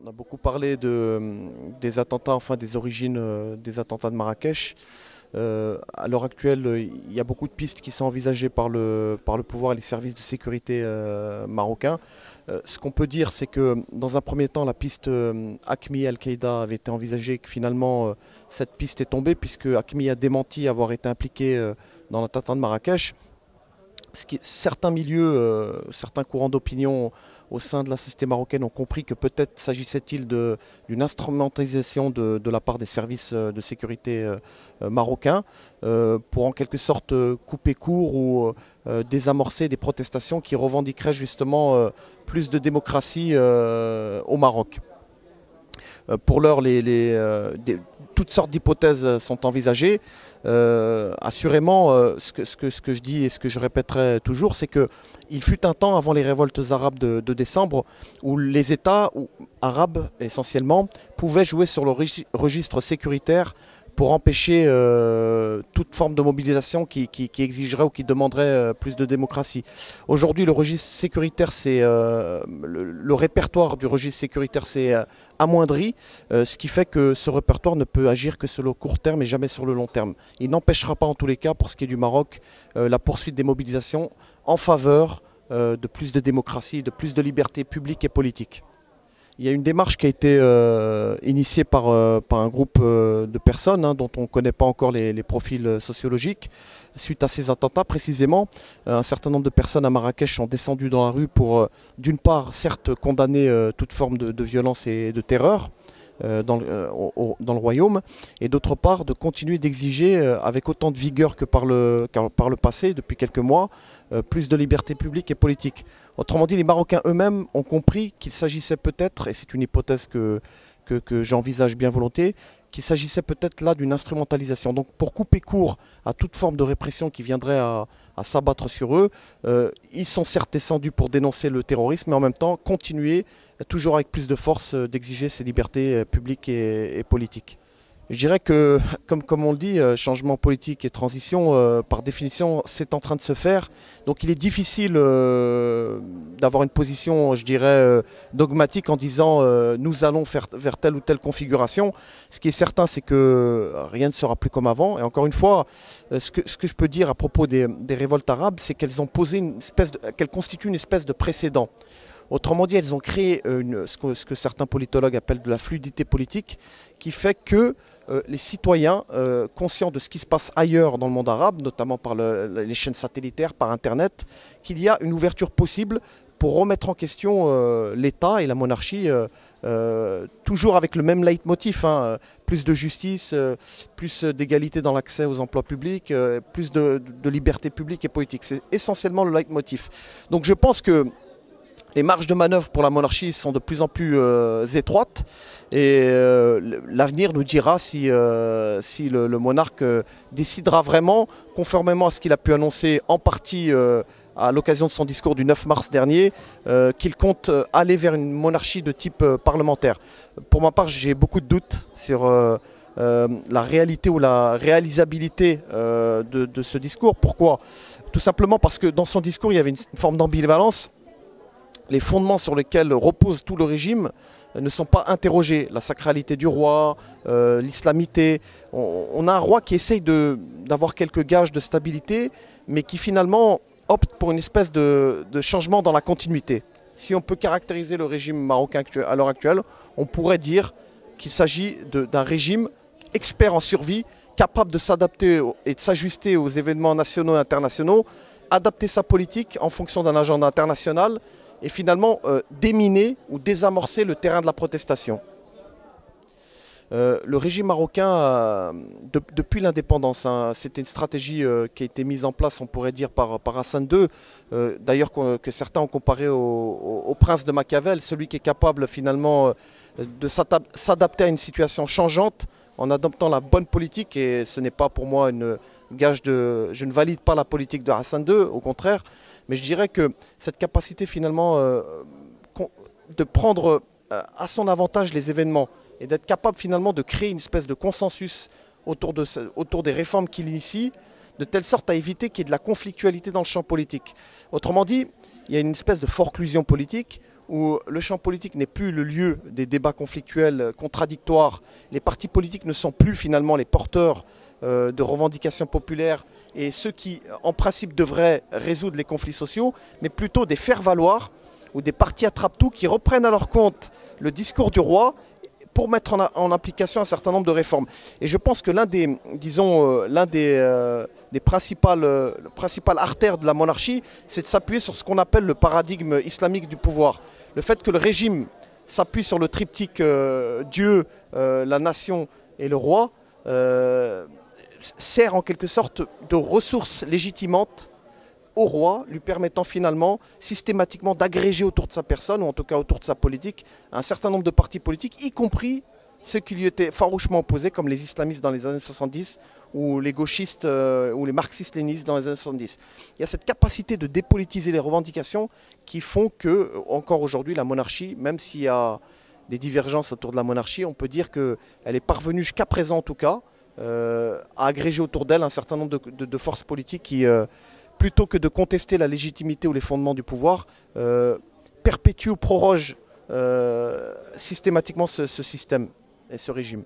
On a beaucoup parlé des attentats, enfin des origines des attentats de Marrakech. À l'heure actuelle, il y a beaucoup de pistes qui sont envisagées par le pouvoir et les services de sécurité marocains. Ce qu'on peut dire, c'est que dans un premier temps, la piste Haqqmi Al-Qaïda avait été envisagée, que finalement cette piste est tombée puisque Haqqmi a démenti avoir été impliqué dans l'attentat de Marrakech. Certains milieux, certains courants d'opinion au sein de la société marocaine ont compris que peut-être s'agissait-il d'une instrumentalisation de la part des services de sécurité marocains pour en quelque sorte couper court ou désamorcer des protestations qui revendiqueraient justement plus de démocratie au Maroc. Pour l'heure, toutes sortes d'hypothèses sont envisagées. Assurément, ce que je dis et ce que je répéterai toujours, c'est qu'il fut un temps avant les révoltes arabes de décembre où les États arabes essentiellement pouvaient jouer sur le registre sécuritaire pour empêcher toute forme de mobilisation qui exigerait ou qui demanderait plus de démocratie. Aujourd'hui, le registre sécuritaire, le répertoire du registre sécuritaire s'est amoindri, ce qui fait que ce répertoire ne peut agir que sur le court terme et jamais sur le long terme. Il n'empêchera pas en tous les cas, pour ce qui est du Maroc, la poursuite des mobilisations en faveur de plus de démocratie, de plus de liberté publique et politique. Il y a une démarche qui a été initiée par un groupe de personnes dont on ne connaît pas encore les profils sociologiques. Suite à ces attentats, précisément, un certain nombre de personnes à Marrakech sont descendues dans la rue pour, d'une part, certes, condamner toute forme de violence et de terreur dans le royaume, et d'autre part, de continuer d'exiger avec autant de vigueur que par le passé, depuis quelques mois, plus de liberté publique et politique. Autrement dit, les Marocains eux-mêmes ont compris qu'il s'agissait peut-être, et c'est une hypothèse que j'envisage bien volontiers, qu'il s'agissait peut-être là d'une instrumentalisation. Donc pour couper court à toute forme de répression qui viendrait à s'abattre sur eux, ils sont certes descendus pour dénoncer le terrorisme, mais en même temps continuer, toujours avec plus de force, d'exiger ces libertés publiques et politiques. Je dirais que, comme on le dit, changement politique et transition, par définition, c'est en train de se faire. Donc il est difficile d'avoir une position, je dirais, dogmatique en disant nous allons faire vers telle ou telle configuration. Ce qui est certain, c'est que rien ne sera plus comme avant. Et encore une fois, ce que je peux dire à propos des révoltes arabes, c'est qu'elles ont posé qu'elles constituent une espèce de précédent. Autrement dit, elles ont créé ce que certains politologues appellent de la fluidité politique, qui fait que les citoyens, conscients de ce qui se passe ailleurs dans le monde arabe, notamment par les chaînes satellitaires, par Internet, qu'il y a une ouverture possible pour remettre en question l'État et la monarchie, toujours avec le même leitmotiv, plus de justice, plus d'égalité dans l'accès aux emplois publics, plus de liberté publique et politique. C'est essentiellement le leitmotiv. Donc je pense que les marges de manœuvre pour la monarchie sont de plus en plus étroites et l'avenir nous dira si le monarque décidera vraiment, conformément à ce qu'il a pu annoncer en partie à l'occasion de son discours du 9 mars dernier, qu'il compte aller vers une monarchie de type parlementaire. Pour ma part, j'ai beaucoup de doutes sur la réalité ou la réalisabilité de ce discours. Pourquoi? Tout simplement parce que dans son discours, il y avait une forme d'ambivalence. Les fondements sur lesquels repose tout le régime ne sont pas interrogés. La sacralité du roi, l'islamité. On a un roi qui essaye d'avoir quelques gages de stabilité, mais qui finalement opte pour une espèce de changement dans la continuité. Si on peut caractériser le régime marocain à l'heure actuelle, on pourrait dire qu'il s'agit d'un régime expert en survie, capable de s'adapter et de s'ajuster aux événements nationaux et internationaux, adapter sa politique en fonction d'un agenda international, et finalement déminer ou désamorcer le terrain de la protestation. Le régime marocain, depuis l'indépendance, c'était une stratégie qui a été mise en place, on pourrait dire, par Hassan II, d'ailleurs que certains ont comparé au prince de Machiavel, celui qui est capable finalement de s'adapter à une situation changeante en adoptant la bonne politique, et ce n'est pas pour moi une gage de... Je ne valide pas la politique de Hassan II, au contraire, mais je dirais que cette capacité finalement de prendre à son avantage les événements et d'être capable finalement de créer une espèce de consensus autour des réformes qu'il initie, de telle sorte à éviter qu'il y ait de la conflictualité dans le champ politique. Autrement dit, il y a une espèce de forclusion politique où le champ politique n'est plus le lieu des débats conflictuels, contradictoires. Les partis politiques ne sont plus finalement les porteurs de revendications populaires et ceux qui, en principe, devraient résoudre les conflits sociaux, mais plutôt des faire-valoir ou des partis attrape-tout qui reprennent à leur compte le discours du roi pour mettre en application un certain nombre de réformes. Et je pense que des principales artères de la monarchie, c'est de s'appuyer sur ce qu'on appelle le paradigme islamique du pouvoir. Le fait que le régime s'appuie sur le triptyque Dieu, la nation et le roi, sert en quelque sorte de ressource légitimante au roi, lui permettant finalement systématiquement d'agréger autour de sa personne, ou en tout cas autour de sa politique, un certain nombre de partis politiques, y compris ceux qui lui étaient farouchement opposés, comme les islamistes dans les années 70, ou les gauchistes ou les marxistes-léninistes dans les années 70. Il y a cette capacité de dépolitiser les revendications qui font que, encore aujourd'hui, la monarchie, même s'il y a des divergences autour de la monarchie, on peut dire qu'elle est parvenue jusqu'à présent en tout cas, à agréger autour d'elle un certain nombre de forces politiques qui, plutôt que de contester la légitimité ou les fondements du pouvoir, perpétuent ou prorogent systématiquement ce système et ce régime.